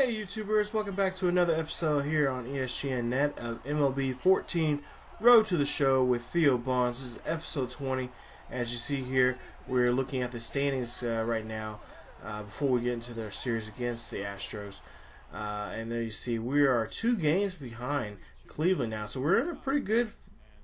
Hey YouTubers, welcome back to another episode here on ESGNet of MLB 14 Road to the Show with Theo Bonds. This is episode 20. As you see here, we're looking at the standings right now before we get into their series against the Astros. And there you see we are 2 games behind Cleveland now. So we're in a pretty good,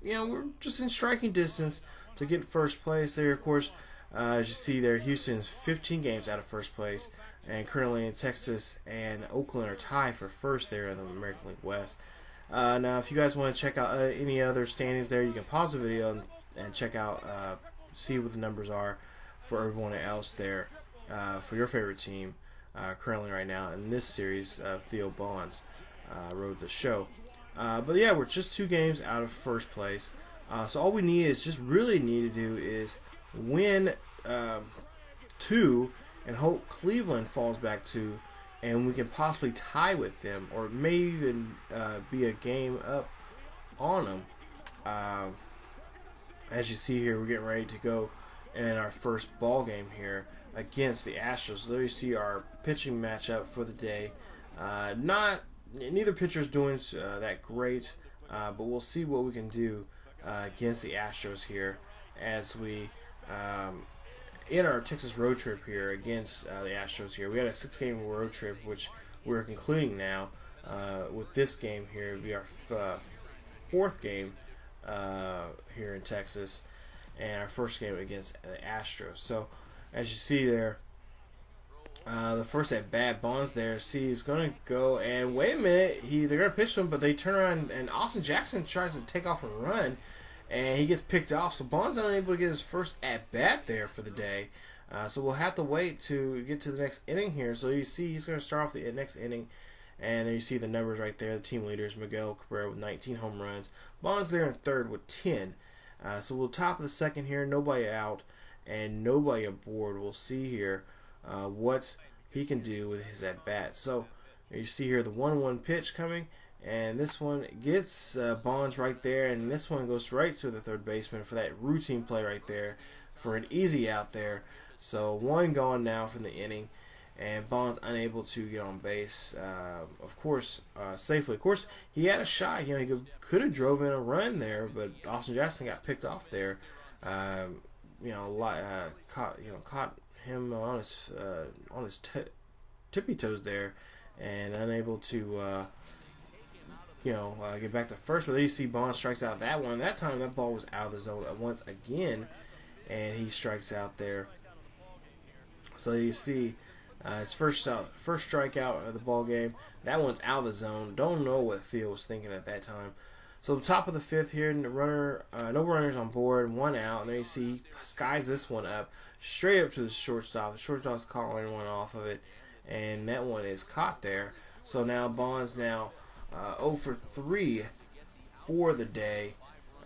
we're just in striking distance to get first place there. Of course, as you see there, Houston's 15 games out of first place. And currently in Texas and Oakland are tied for first there in the American League West. Now, if you guys want to check out any other standings there, you can pause the video and check out, see what the numbers are for everyone else there for your favorite team currently right now in this series of Theo Bonds Road to the Show. But yeah, we're just 2 games out of first place. So all we need to do is win 2 and hope Cleveland falls back 2, and we can possibly tie with them, or maybe even be a game up on them. As you see here, we're getting ready to go in our first ball game here against the Astros. So there you see our pitching matchup for the day. Neither pitcher is doing that great, but we'll see what we can do against the Astros here as we in our Texas road trip here against the Astros here. We had a 6-game road trip, which we're concluding now with this game here. It'll be our 4th game here in Texas, and our first game against the Astros. So, as you see there, the first at bat, Bonds there, is going to go, and wait a minute, they're going to pitch to him, but they turn around, and Austin Jackson tries to take off and run, and he gets picked off. So Bonds is unable to get his first at bat there for the day. So we'll have to wait to get to the next inning here. So you see he's going to start off the next inning, and you see the numbers right there. The team leaders: Miguel Cabrera with 19 home runs. Bonds there in third with 10. So we'll top of the second here. Nobody out and nobody aboard. We'll see here what he can do with his at bat. So you see here the 1-1 pitch coming. And this one gets Bonds right there, and this one goes right to the third baseman for that routine play right there for an easy out there. So 1 gone now from the inning, and Bonds unable to get on base, of course, safely. Of course, he had a shot. He could have drove in a run there, but Austin Jackson got picked off there. Caught him on his tippy toes there, and unable to. Get back to first. But there you see Bonds strikes out that one. That time that ball was out of the zone once again, and he strikes out there. So you see his first strikeout of the ball game. That one's out of the zone. Don't know what Theo was thinking at that time. So top of the 5th here, and the runner, no runners on board, 1 out. And there you see he skies this one up straight up to the shortstop. The shortstop's calling one off of it, and that one is caught there. So now Bonds 0 for 3 for the day,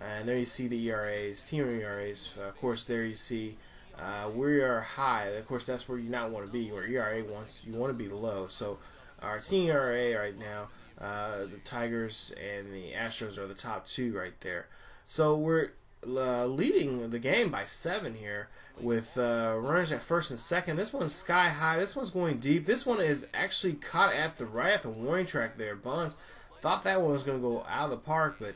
and there you see the ERAs, team ERAs. Of course, there you see we are high. Of course, that's where you not want to be. Where ERA you want to be low. So our team ERA right now, the Tigers and the Astros are the top 2 right there. So we're leading the game by 7 here with runners at first and second. This one's sky high. This one's going deep. This one is actually caught right at the warning track there. Bonds thought that one was going to go out of the park, but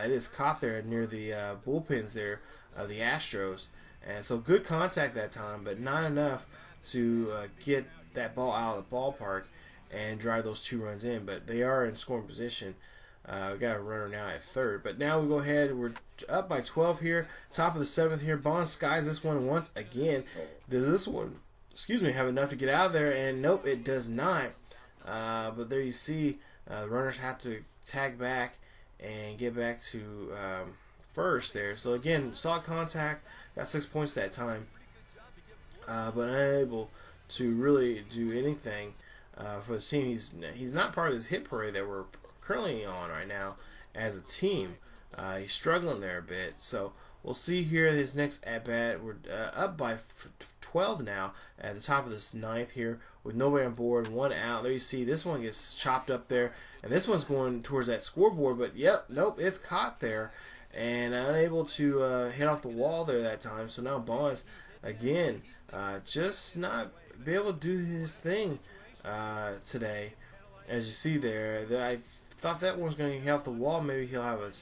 it is caught there near the bullpens there of the Astros. And so good contact that time, but not enough to get that ball out of the ballpark and drive those 2 runs in. But they are in scoring position. We got a runner now at third. But now we go ahead. We're up by 12 here. Top of the 7th here. Bonds skies this one once again. Does this one, have enough to get out of there? And nope, it does not. But there you see the runners have to tag back and get back to first there. So again, solid contact. Got 6 points that time. But unable to really do anything for the team. He's not part of this hit parade that we're currently on right now as a team. He's struggling there a bit. So we'll see here his next at bat. We're up by 12 now at the top of this 9th here with nobody on board, 1 out. There you see this one gets chopped up there, and this one's going towards that scoreboard, but nope, it's caught there and unable to hit off the wall there that time. So now Bonds again just not be able to do his thing today. as you see there, I thought that one was going to get off the wall. Maybe he'll have a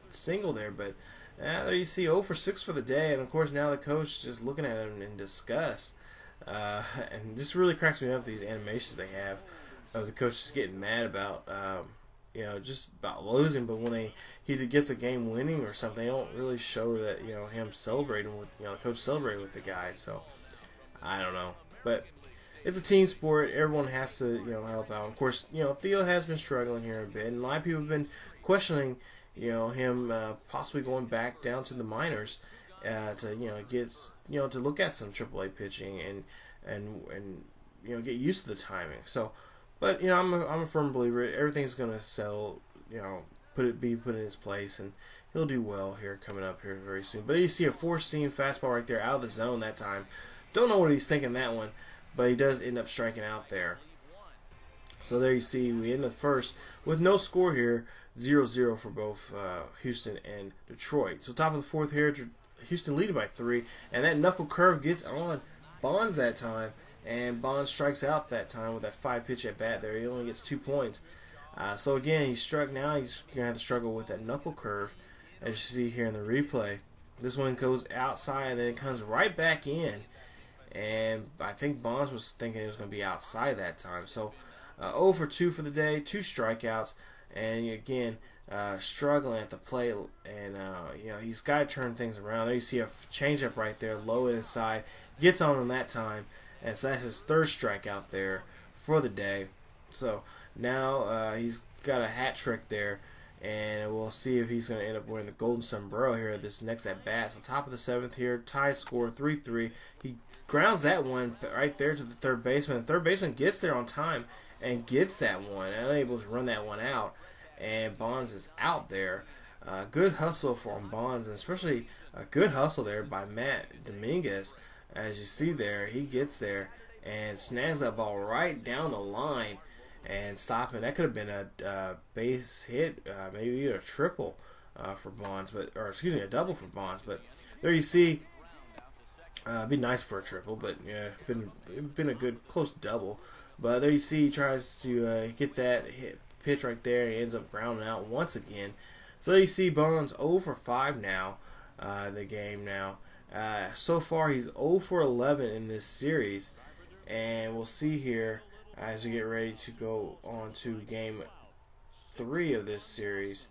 single there, but there you see 0 for 6 for the day. And of course now the coach is just looking at him in disgust. And this really cracks me up, these animations they have of the coach just getting mad about just about losing. But when he gets a game winning or something, they don't really show that him celebrating with the coach celebrating with the guys. So I don't know, but it's a team sport. Everyone has to help out. Of course, Theo has been struggling here a bit, and a lot of people have been questioning him possibly going back down to the minors to get to look at some AAA pitching and get used to the timing. So, but I'm a firm believer everything's going to settle. Be put in its place, and he'll do well here coming up here very soon. But you see a 4-seam fastball right there out of the zone that time. Don't know what he's thinking that one, but he does end up striking out there. So there you see we end the first with no score here, 0-0 for both Houston and Detroit. So top of the fourth here, Houston leading by 3, and that knuckle curve gets on Bonds that time, and Bonds strikes out that time with that 5-pitch at bat there. He only gets 2 points. So again, he struck. Now he's going to have to struggle with that knuckle curve, as you see here in the replay. This one goes outside and then it comes right back in. And I think Bonds was thinking it was going to be outside that time. So 0 for 2 for the day, 2 strikeouts, and again struggling at the plate. And he's got to turn things around. There you see a changeup right there, low inside, gets on him that time, and so that's his 3rd strikeout there for the day. So now he's got a hat trick there, and we'll see if he's going to end up wearing the golden sombrero here this next at bat. So top of the 7th here, tie score 3-3. He grounds that one right there to the third baseman. The third baseman gets there on time and gets that one, unable to run that one out, and Bonds is out there. Good hustle from Bonds, and especially a good hustle there by Matt Dominguez. As you see there, he gets there and snags that ball right down the line and stopping. That could have been a base hit, maybe even a triple for Bonds, a double for Bonds. But there you see, it'd be nice for a triple, but yeah, been a good close double. But there you see, he tries to get that pitch right there. He ends up grounding out once again. So there you see Bonds 0 for 5 now, the game now. So far he's 0 for 11 in this series, and we'll see here as we get ready to go on to game 3 of this series.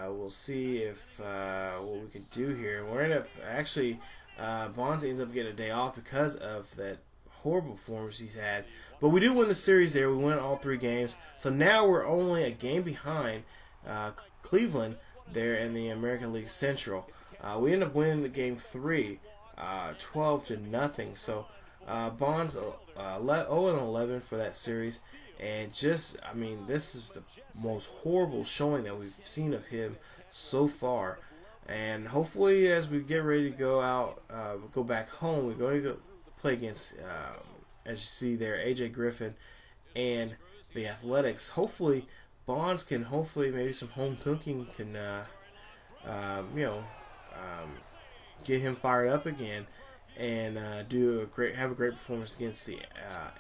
We'll see if what we can do here. We're gonna actually Bonds ends up getting a day off because of that horrible performance he's had. But we do win the series there. We win all 3 games. So now we're only a game behind Cleveland there in the American League Central. We end up winning the game 3, 12-0. So Bonds 0-11 for that series, and this is the most horrible showing that we've seen of him so far. And hopefully, as we get ready to go back home, we're going to go play against, as you see there, AJ Griffin and the Athletics. Hopefully, Bonds can maybe some home cooking can get him fired up again, and have a great performance against the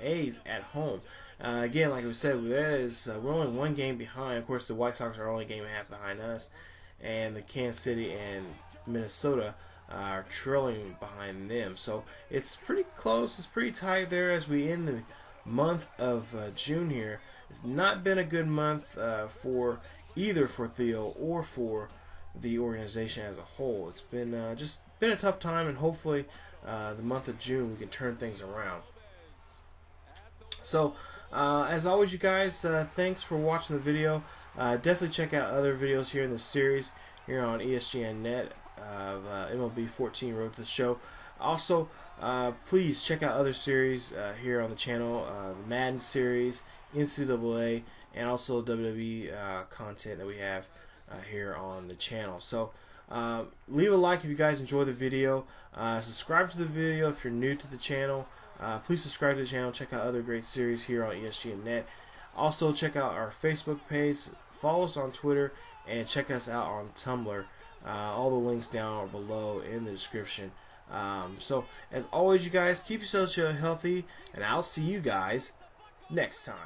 A's at home. Again, like we said, we're only 1 game behind. Of course, the White Sox are only a game and a half behind us, and the Kansas City and Minnesota are trailing behind them. So it's pretty close. It's pretty tight there as we end the month of June here. It's not been a good month for Theo or for the organization as a whole. It's been been a tough time, and hopefully the month of June we can turn things around. So as always, you guys, thanks for watching the video. Definitely check out other videos here in this series here on ESGNet of MLB 14 Road to the Show. Also, please check out other series here on the channel, the Madden series, NCAA, and also WWE content that we have here on the channel. So leave a like if you guys enjoy the video. Subscribe to the video if you're new to the channel. Please subscribe to the channel. Check out other great series here on ESGNet. Also, check out our Facebook page. Follow us on Twitter, and check us out on Tumblr. All the links down below in the description. So, as always, you guys, keep yourselves healthy, and I'll see you guys next time.